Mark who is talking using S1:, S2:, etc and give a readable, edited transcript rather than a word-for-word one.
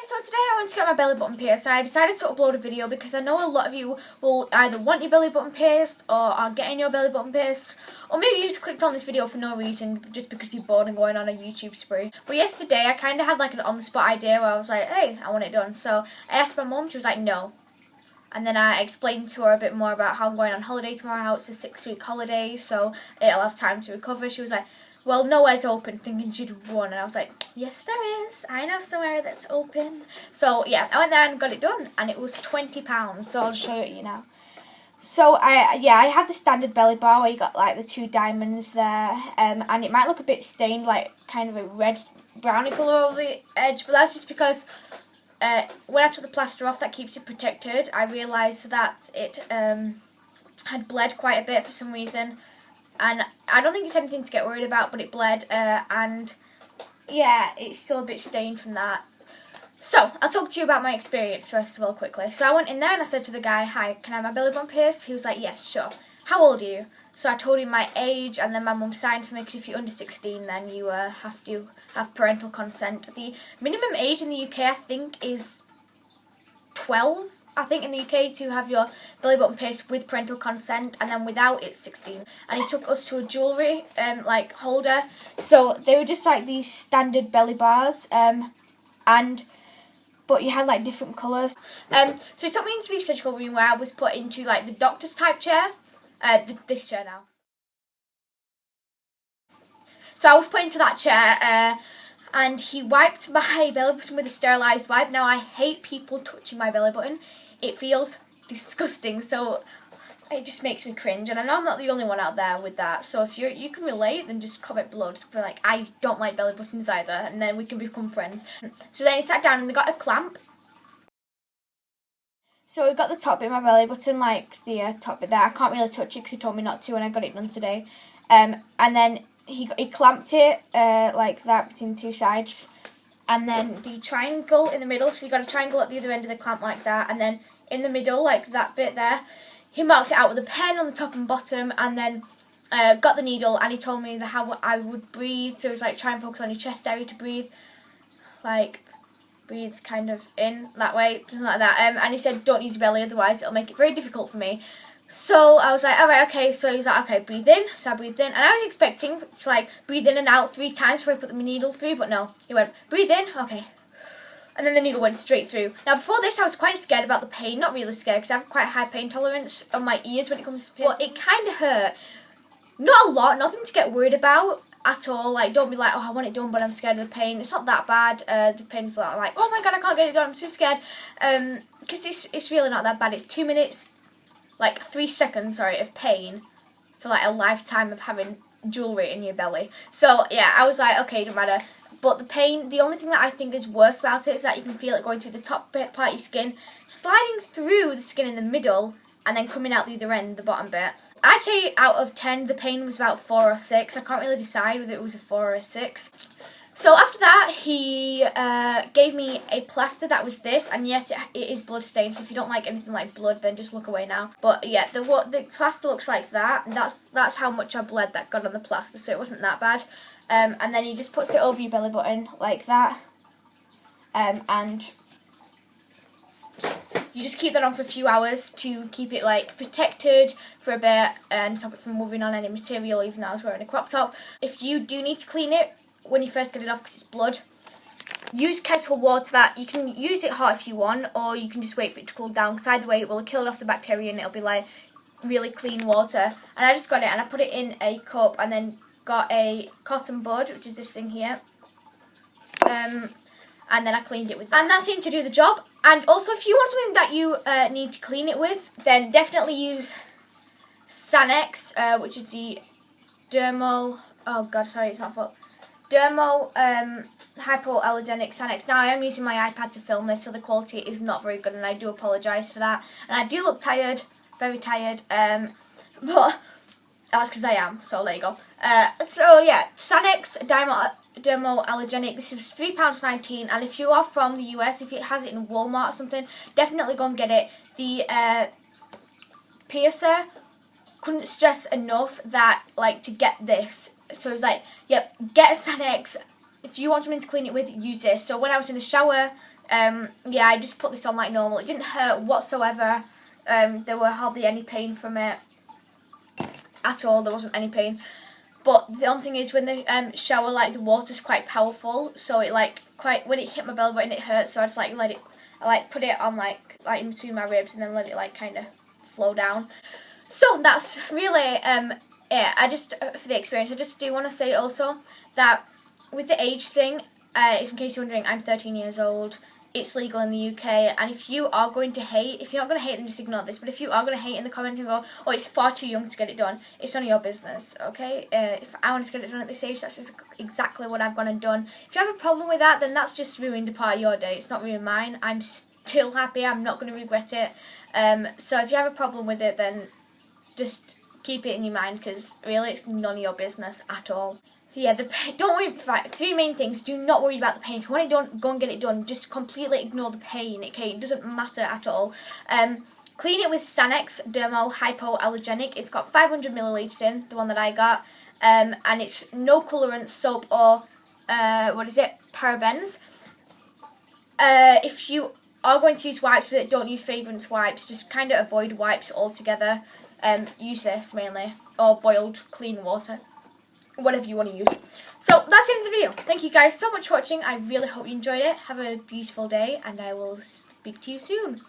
S1: So today I want to get my belly button pierced. So I decided to upload a video because I know a lot of you will either want your belly button pierced or are getting your belly button pierced, or maybe you just clicked on this video for no reason, just because you're bored and going on a YouTube spree. But yesterday I kind of had like an on-the-spot idea where I was like, hey, I want it done. So I asked my mum, she was like, no. And then I explained to her a bit more about how I'm going on holiday tomorrow, how it's a 6-week holiday, so it'll have time to recover. She was like, well, nowhere's open, thinking she'd won. And I was like, yes, there is. I know somewhere that's open. So, yeah, I went there and got it done, and it was £20, so I'll show it you now. So, I have the standard belly bar where you got, like, the 2 diamonds there, and it might look a bit stained, like, kind of a red, browny colour over the edge, but that's just because when I took the plaster off that keeps it protected, I realised that it had bled quite a bit for some reason. And I don't think it's anything to get worried about, but it bled, and yeah, it's still a bit stained from that. So, I'll talk to you about my experience first of all quickly. So I went in there and I said to the guy, hi, can I have my belly button pierced? He was like, yes, sure. How old are you? So I told him my age, and then my mum signed for me, because if you're under 16 then you have to have parental consent. The minimum age in the UK I think is 12. I think in the UK to have your belly button pierced with parental consent, and then without it's 16. And he took us to a jewellery like holder. So they were just like these standard belly bars, but you had like different colours. So he took me into the surgical room where I was put into like the doctor's type chair, this chair now. So I was put into that chair. And he wiped my belly button with a sterilised wipe. Now I hate people touching my belly button. It feels disgusting, so it just makes me cringe. And I know I'm not the only one out there with that, so if you can relate, then just comment below. Just be like, I don't like belly buttons either, and then we can become friends. So then he sat down and we got a clamp. So we got the top bit of my belly button, like the top bit there. I can't really touch it because he told me not to, and I got it done today. And then he clamped it like that between the 2 sides, and then the triangle in the middle, so you got a triangle at the other end of the clamp like that, and then in the middle, like that bit there, he marked it out with a pen on the top and bottom, and then got the needle, and he told me how I would breathe. So it was like, try and focus on your chest area to breathe, like breathe kind of in that way, something like that, and he said don't use your belly, otherwise it'll make it very difficult for me. So I was like, alright, okay. So he's like, okay, breathe in. So I breathed in, and I was expecting to like breathe in and out 3 times before I put the needle through, but no. He went, breathe in, okay. And then the needle went straight through. Now before this I was quite scared about the pain, not really scared because I have quite a high pain tolerance on my ears when it comes to piercing. But it kind of hurt. Not a lot, nothing to get worried about at all. Like, don't be like, oh, I want it done but I'm scared of the pain. It's not that bad. The pain's not like, oh my god, I can't get it done, I'm too scared. Because it's really not that bad. It's 2 minutes, like 3 seconds, sorry, of pain for like a lifetime of having jewellery in your belly. So yeah, I was like, okay, don't matter. But the pain, the only thing that I think is worse about it is that you can feel it going through the top part of your skin, sliding through the skin in the middle, and then coming out the other end, the bottom bit. I'd say out of 10, the pain was about 4 or 6. I can't really decide whether it was a 4 or a 6. So after that, he gave me a plaster that was this, and yes, it is blood stained, so if you don't like anything like blood, then just look away now. But yeah, the plaster looks like that, and that's how much I bled that got on the plaster, so it wasn't that bad. And then he just puts it over your belly button like that, and you just keep that on for a few hours to keep it like protected for a bit and stop it from moving on any material, even though I was wearing a crop top. If you do need to clean it when you first get it off because it's blood, use kettle water. That you can use it hot if you want, or you can just wait for it to cool down, because either way it will kill off the bacteria and it'll be like really clean water. And I just got it and I put it in a cup, and then got a cotton bud, which is this thing here, and then I cleaned it with that. And that seemed to do the job. And also, if you want something that you need to clean it with, then definitely use Sanex, which is the Dermo, oh god, sorry, it's not full. Dermo hypoallergenic Sanex. Now I am using my iPad to film this, so the quality is not very good, and I do apologise for that. And I do look tired, very tired, but that's because I am, so there you go. So yeah, Sanex Dermo allergenic. This is £3.19, and if you are from the US, if it has it in Walmart or something, definitely go and get it. The piercer couldn't stress enough that, like, to get this. So it was like, yep, get a Sanex. If you want something to clean it with, use this. So when I was in the shower, Yeah, I just put this on like normal. It didn't hurt whatsoever. There were hardly any pain from it at all. There wasn't any pain. But the only thing is, when the shower, like, the water's quite powerful, so it like when it hit my belly button, it hurt. So I just like put it on like in between my ribs and then let it like kind of flow down. So that's really it. I just for the experience, I just do want to say also that with the age thing, if in case you're wondering, I'm 13 years old. It's legal in the UK, and if you are going to hate, if you're not going to hate, then just ignore this. But if you are going to hate in the comments and go, oh, it's far too young to get it done, it's none of your business, okay? If I want to get it done at this age, that's just exactly what I've gone and done. If you have a problem with that, then that's just ruined a part of your day. It's not ruined mine. I'm still happy. I'm not going to regret it. So if you have a problem with it, then just keep it in your mind, because really it's none of your business at all. Yeah, don't worry. Three main things. Do not worry about the pain. If you want it done, go and get it done. Just completely ignore the pain. Okay, it doesn't matter at all. Clean it with Sanex Dermo Hypoallergenic. It's got 500 millilitres in, the one that I got, and it's no colorant, soap, or parabens. If you are going to use wipes with it, don't use fragrance wipes. Just kind of avoid wipes altogether. Use this mainly, or boiled clean water. Whatever you want to use. So that's the end of the video. Thank you guys so much for watching. I really hope you enjoyed it. Have a beautiful day, and I will speak to you soon.